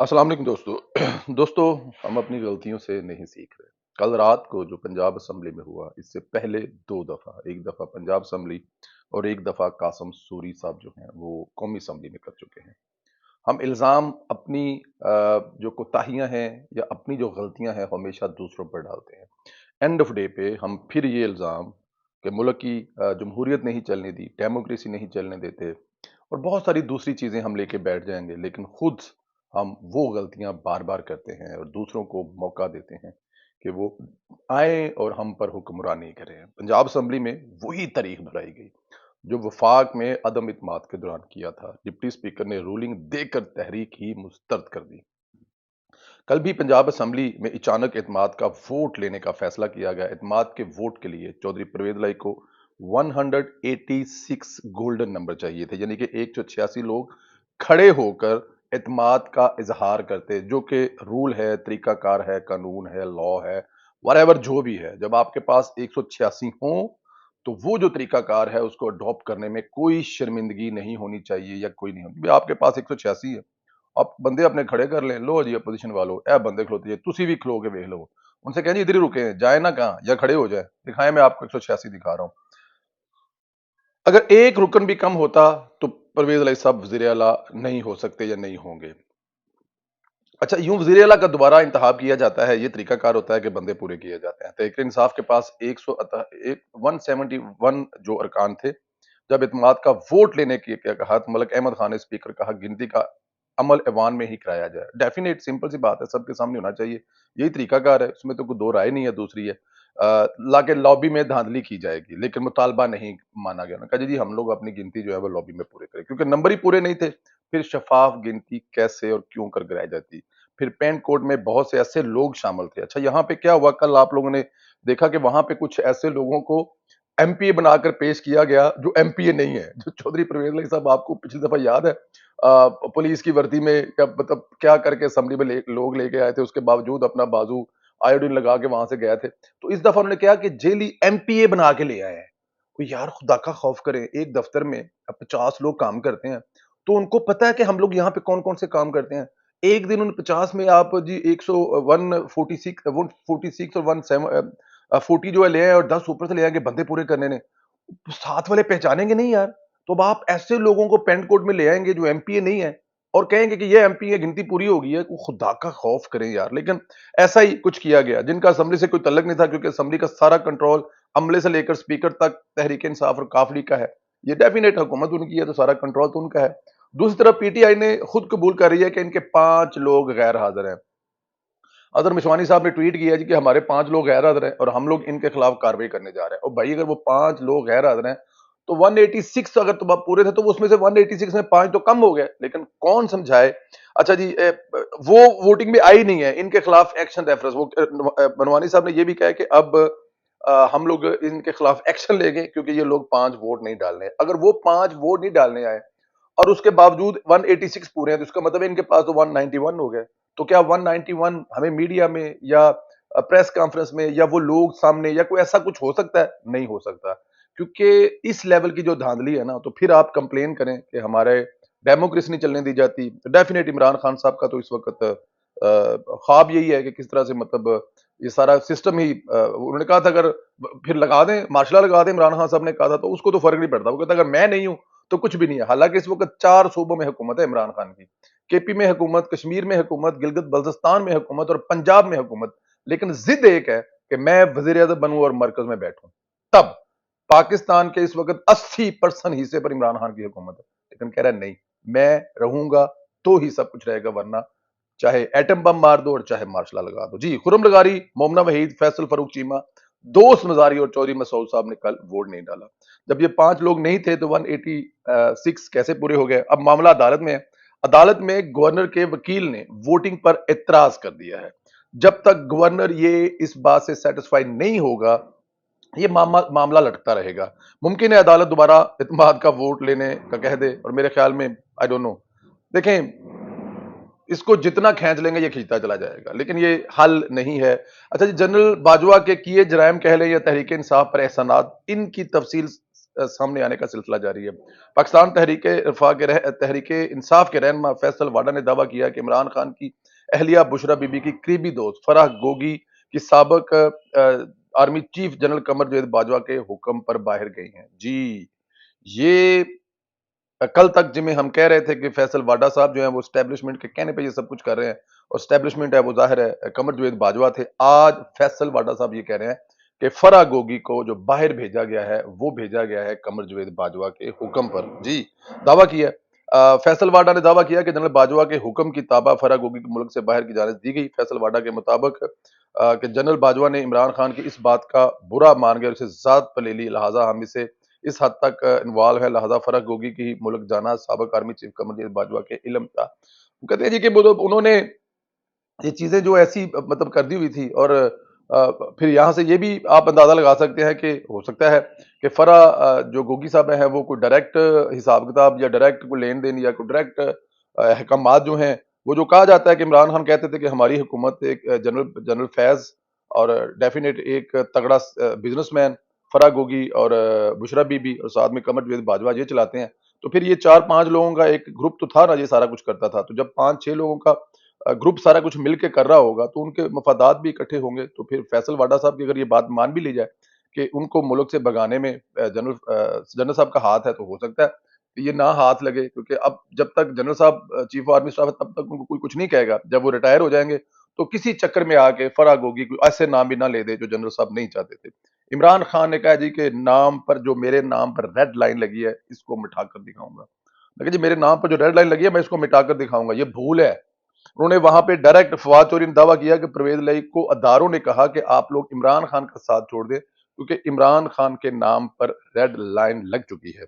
अस्सलाम वालेकुम दोस्तों दोस्तों हम अपनी गलतियों से नहीं सीख रहे। कल रात को जो पंजाब असेंबली में हुआ, इससे पहले दो दफा, एक दफा पंजाब असेंबली और एक दफा कासम सूरी साहब जो हैं वो कौमी असेंबली में कर चुके हैं। हम इल्जाम अपनी जो कोताहियां हैं या अपनी जो गलतियां हैं हमेशा दूसरों पर डालते हैं। एंड ऑफ डे पे हम फिर ये इल्जाम कि मुल्क की जमहूरियत नहीं चलने दी, डेमोक्रेसी नहीं चलने देते और बहुत सारी दूसरी चीजें हम लेके बैठ जाएंगे, लेकिन खुद हम वो गलतियां बार बार करते हैं और दूसरों को मौका देते हैं कि वो आए और हम पर हुक्मरानी करें। पंजाब असेंबली में वही तारीख दोहराई गई जो वफाक में अदम इत्मीनाद के दौरान किया था। डिप्टी स्पीकर ने रूलिंग देकर तहरीक ही मुस्तरद कर दी। कल भी पंजाब असेंबली में अचानक इत्मीनाद का वोट लेने का फैसला किया गया। इत्मीनाद के वोट के लिए चौधरी परवेज लाई को 186 गोल्डन नंबर चाहिए थे, यानी कि 186 लोग खड़े होकर इत्मीनाद का इजहार करते, जो कि रूल है, तरीकाकार है, कानून है, लॉ है, वरेवर जो भी है। जब आपके पास 186 हो तो वो जो तरीकाकार है उसको अडॉप्ट करने में कोई शर्मिंदगी नहीं होनी चाहिए या कोई नहीं होनी। आपके पास 186 है, आप बंदे अपने खड़े कर लें। लो जी अपोजिशन वालों, ए बंदे खलोते जी, तुसी भी खलो के वेख लो। उनसे कहें जी इधर ही रुके हैं, जाए ना कहाँ, या खड़े हो जाए, दिखाएं मैं आपको 186 दिखा रहा हूं। अगर एक रुकन भी कम होता तो परवेज अली साहब वजीर आला नहीं हो सकते या नहीं होंगे। अच्छा, यूं वजीर आला का दोबारा इंतखाब किया जाता है, ये तरीकाकार होता है कि बंदे पूरे किए जाते हैं। तहरीक इंसाफ के पास 171 जो अरकान थे। जब इत्मीनाद का वोट लेने की कहा तो मलिक अहमद खान ने स्पीकर कहा गिनती का अमल ऐवान में ही कराया जाए। डेफिनेट सिंपल सी बात है, सबके सामने होना चाहिए, यही तरीकाकार है, उसमें तो कोई दो राय नहीं है। दूसरी है लाके लॉबी में धांधली की जाएगी, लेकिन मुतालबा नहीं माना गया। कहा जी हम लोग अपनी गिनती जो है वो लॉबी में पूरे करें, क्योंकि नंबर ही पूरे नहीं थे। फिर शफाफ गिनती कैसे और क्यों कर कराई जाती। फिर पेंट कोड में बहुत से ऐसे लोग शामिल थे। अच्छा, यहाँ पे क्या हुआ, कल आप लोगों ने देखा कि वहां पे कुछ ऐसे लोगों को एमपीए बनाकर पेश किया गया जो एमपीए नहीं है। जो चौधरी परवेज अली साहब, आपको पिछली दफा याद है पुलिस की वर्दी में क्या मतलब क्या करके असेंबली में लोग लेके आए थे, उसके बावजूद अपना बाजू आयोडीन लगा के वहां से गए थे। तो इस दफा उन्होंने क्या कि जेली एमपीए बना के ले आए हैं। कोई यार खुदा का खौफ करें, एक दफ्तर में 50 लोग काम करते हैं, तो उनको पता है कि हम लोग यहाँ पे कौन कौन से काम करते हैं। एक दिन उन 50 में आप जी 100 146 146 और 1740 जो है ले आए और 10 ऊपर से ले आए कि बंदे पूरे करने ने। साथ वाले पहचानेंगे नहीं यार। तो अब आप ऐसे लोगों को पेंट कोड में ले आएंगे जो एमपीए नहीं है और कहेंगे कि ये एमपीए, गिनती पूरी हो गई है। वो खुदा का खौफ करें यार। लेकिन ऐसा ही कुछ किया गया, जिनका असेंबली से कोई तल्लक नहीं था, क्योंकि असेंबली का सारा कंट्रोल अमले से लेकर स्पीकर तक तहरीक इंसाफ और काफ लीग का है। ये डेफिनेट हुकूमत उनकी है, तो सारा कंट्रोल तो उनका है। दूसरी तरफ पीटीआई ने खुद कबूल कर रही है कि इनके 5 लोग गैर हाजिर हैं। अदर मिशवानी साहब ने ट्वीट किया जी कि हमारे 5 लोग गैर हाजिर हैं और हम लोग इनके खिलाफ कार्रवाई करने जा रहे हैं। और भाई अगर वो 5 लोग गैर हाजिर हैं तो 186 अगर तो पूरे थे, तो उसमें से 186 में 5 तो कम हो गए, लेकिन कौन समझाए। अच्छा जी, वो वोटिंग में आई नहीं है, इनके खिलाफ एक्शन रेफरेंस। वो बनवानी साहब ने ये भी कहा कि अब हम लोग इनके खिलाफ एक्शन लेंगे, क्योंकि ये लोग 5 वोट नहीं डालने। अगर वो 5 वोट नहीं डालने आए और उसके बावजूद 186 पूरे हैं, तो इसका मतलब है इनके पास तो 191 हो गए। तो क्या 191 हमें मीडिया में या प्रेस कॉन्फ्रेंस में या वो लोग सामने या कोई ऐसा कुछ हो सकता है? नहीं हो सकता, क्योंकि इस लेवल की जो धांधली है ना, तो फिर आप कंप्लेन करें कि हमारे डेमोक्रेसी नहीं चलने दी जाती। तो डेफिनेट इमरान खान साहब का तो इस वक्त ख्वाब यही है कि किस तरह से मतलब ये सारा सिस्टम ही उन्होंने कहा था अगर फिर लगा दें, मार्शल लॉ लगा दें, इमरान खान साहब ने कहा था, तो उसको तो फर्क नहीं पड़ता। वो कहता अगर मैं नहीं हूं तो कुछ भी नहीं है। हालांकि इस वक्त 4 सूबों में हुकूमत है इमरान खान की। केपी में हुकूमत, कश्मीर में हुकूमत, गिलगित बल्तिस्तान में हुकूमत और पंजाब में हुकूमत। लेकिन जिद एक है कि मैं वजीर आज़म बनूं और मरकज में बैठूं। तब पाकिस्तान के इस वक्त 80% हिस्से पर इमरान खान की हुकूमत है, लेकिन कह रहा है नहीं, मैं रहूंगा तो ही सब कुछ रहेगा, वरना चाहे एटम बम मार दो और चाहे मार्शल लॉ लगा दो। जी, खुरम लगारी, मोमना वहीद, फैसल फरूक चीमा, दोस्त मजारी और चौधरी मसूद साहब ने कल वोट नहीं डाला। जब ये 5 लोग नहीं थे तो 186 कैसे पूरे हो गए? अब मामला अदालत में है। अदालत में गवर्नर के वकील ने वोटिंग पर एतराज कर दिया है। जब तक गवर्नर ये इस बात से सेटिस्फाई नहीं होगा, ये मामला लटकता रहेगा। मुमकिन है अदालत दोबारा इत्मीनाद का वोट लेने का कह दे, और मेरे ख्याल में आई डोंट नो, देखें इसको जितना खींच लेंगे ये खींचता चला जाएगा, लेकिन ये हल नहीं है। अच्छा जी, जनरल बाजवा के किए जराइम कह लें या तहरीक इंसाफ पर एहसानात, इनकी तफसील سامنے آنے کا سلسلہ جاری ہے۔ پاکستان تحریک انصاف کے رہنما فیصل واڈا نے دعویٰ کیا کہ عمران خان کی اہلیہ بشرا بی بی کی قریبی دوست فرح گوگی کی سابق army chief general Qamar Javed Bajwa کے حکم پر باہر گئی ہیں۔ جی یہ کل تک جن میں ہم کہہ رہے تھے کہ فیصل واڈا صاحب جو ہیں وہ اسٹیبلشمنٹ کے کہنے پہ یہ سب کچھ کر رہے ہیں، اور اسٹیبلشمنٹ ہے وہ ظاہر ہے قمر جاوید باجوہ تھے۔ آج فیصل واڈا صاحب یہ کہہ رہے ہیں کہ فرح گوگی کو جو باہر بھیجا گیا ہے وہ بھیجا گیا ہے قمر جاوید باجوہ کے حکم پر۔ جی دعویٰ کیا فیصل واڈا نے دعویٰ کیا کہ جنرل باجوہ کے حکم کی تابع فرح گوگی کو ملک سے باہر کی اجازت دی گئی۔ فیصل واڈا کے مطابق کہ جنرل باجوہ نے عمران خان کی اس بات کا برا مان گیا اور اسے ذات پر لے لی، لہٰذا ہم اسے اس حد تک انوالو ہے، لہذا فرح گوگی کی ملک جانا سابق آرمی چیف قمر جاوید باجوہ کے علم تھا۔ وہ کہتے ہیں جی کہ انہوں نے یہ چیزیں جو ایسی مطلب کر دی ہوئی تھی، اور پھر یہاں سے یہ بھی آپ اندازہ لگا سکتے ہیں کہ ہو سکتا ہے کہ فرح جو گوگی صاحب ہیں وہ کوئی ڈائریکٹ حساب کتاب یا ڈائریکٹ کوئی لین دین یا کوئی ڈائریکٹ احکامات جو ہیں، وہ جو کہا جاتا ہے کہ عمران خان کہتے تھے کہ ہماری حکومت ایک جنرل فیض اور ڈیفینیٹ ایک تگڑا بزنس مین فرح گوگی اور بشرا بی بی اور ساتھ میں قمر جاوید باجوہ یہ چلاتے ہیں، تو پھر یہ 4-5 لوگوں کا ایک گروپ تو تھا نا، یہ سارا کچھ کرتا تھا۔ تو جب 5-6 لوگوں کا گروپ سارا کچھ مل کے کر رہا ہوگا تو ان کے مفادات بھی اکٹھے ہوں گے، تو پھر فیصل واڈا صاحب کی اگر یہ بات مان بھی لی جائے کہ ان کو ملک سے بھگانے میں جنرل صاحب کا ہاتھ ہے، تو ہو سکتا ہے کہ یہ نہ ہاتھ لگے، کیونکہ اب جب تک جنرل صاحب چیف آف آرمی اسٹاف ہے تب تک ان کو کوئی کچھ نہیں کہے گا۔ جب وہ ریٹائر ہو جائیں گے تو کسی چکر میں آ کے فرح گوگی کو ایسے نام بھی نہ لے دے جو جنرل صاحب نہیں چاہتے تھے۔ عمران خان نے کہا جی کہ نام پر جو میرے نام پر ریڈ لائن لگی ہے اس کو مٹا کر دکھاؤں گا۔ لیکن جی میرے نام پر جو ریڈ لائن لگی ہے میں اس کو مٹا کر دکھاؤں گا، یہ بھول ہے۔ انہوں نے وہاں پہ ڈائریکٹ فواد چوہدری نے دعویٰ کیا کہ پرویز الہی کو اداروں نے کہا کہ آپ لوگ عمران خان کا ساتھ چھوڑ دیں کیونکہ عمران خان کے نام پر ریڈ لائن لگ چکی ہے،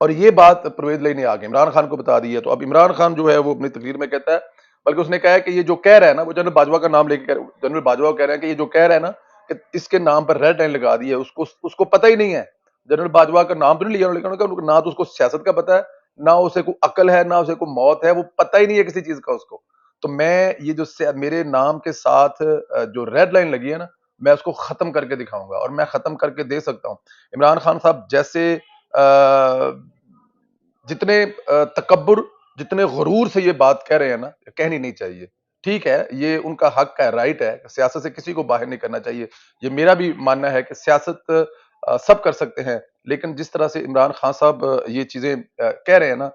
اور یہ بات پرویز الہی نے آگے عمران خان کو بتا دی ہے۔ تو اب عمران خان جو ہے وہ اپنی تقریر میں کہتا ہے، بلکہ اس نے کہا ہے کہ یہ جو کہہ رہا ہے نا، وہ جنرل باجوہ کا نام لے کے جنرل باجوہ کہہ رہے ہیں کہ یہ جو کہہ رہا ہے نا کہ اس کے نام پر ریڈ لائن لگا دی ہے، اس کو پتہ ہی نہیں ہے۔ جنرل باجوہ کا نام تو نہیں لیا انہوں نے، لیکن نہ تو اس کو سیاست کا پتہ ہے، نہ اسے کوئی عقل ہے، نہ اسے کوئی موت ہے، وہ پتہ ہی نہیں ہے کسی چیز کا اس کو۔ تو میں یہ جو میرے نام کے ساتھ جو ریڈ لائن لگی ہے نا، میں اس کو ختم کر کے دکھاؤں گا، اور میں ختم کر کے دے سکتا ہوں۔ عمران خان صاحب جیسے جتنے تکبر، جتنے غرور سے یہ بات کہہ رہے ہیں نا، کہنی نہیں چاہیے۔ ٹھیک ہے، یہ ان کا حق ہے، رائٹ ہے، سیاست سے کسی کو باہر نہیں کرنا چاہیے۔ یہ میرا بھی ماننا ہے کہ سیاست سب کر سکتے ہیں، لیکن جس طرح سے عمران خان صاحب یہ چیزیں کہہ رہے ہیں نا،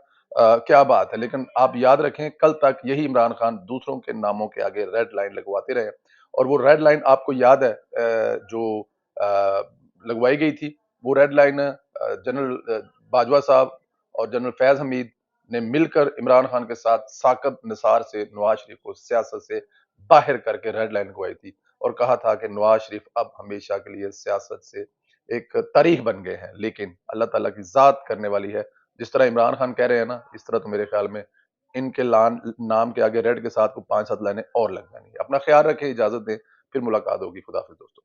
کیا بات ہے۔ لیکن آپ یاد رکھیں کل تک یہی عمران خان دوسروں کے ناموں کے آگے ریڈ لائن لگواتے رہے، اور وہ ریڈ لائن آپ کو یاد ہے جو لگوائی گئی تھی، وہ ریڈ لائن جنرل باجوہ صاحب اور جنرل فیض حمید نے مل کر عمران خان کے ساتھ ساکت نثار سے نواز شریف کو سیاست سے باہر کر کے ریڈ لائن لگوائی تھی، اور کہا تھا کہ نواز شریف اب ہمیشہ کے لیے سیاست سے ایک تاریخ بن گئے ہیں، لیکن اللہ تعالیٰ کی ذات کرنے والی ہے۔ جس طرح عمران خان کہہ رہے ہیں نا، اس طرح تو میرے خیال میں ان کے نام کے آگے ریڈ کے ساتھ کو 5-7 لائنیں اور لگ جائیں گی۔ اپنا خیال رکھیں، اجازت دیں، پھر ملاقات ہوگی۔ خدا حافظ دوستو۔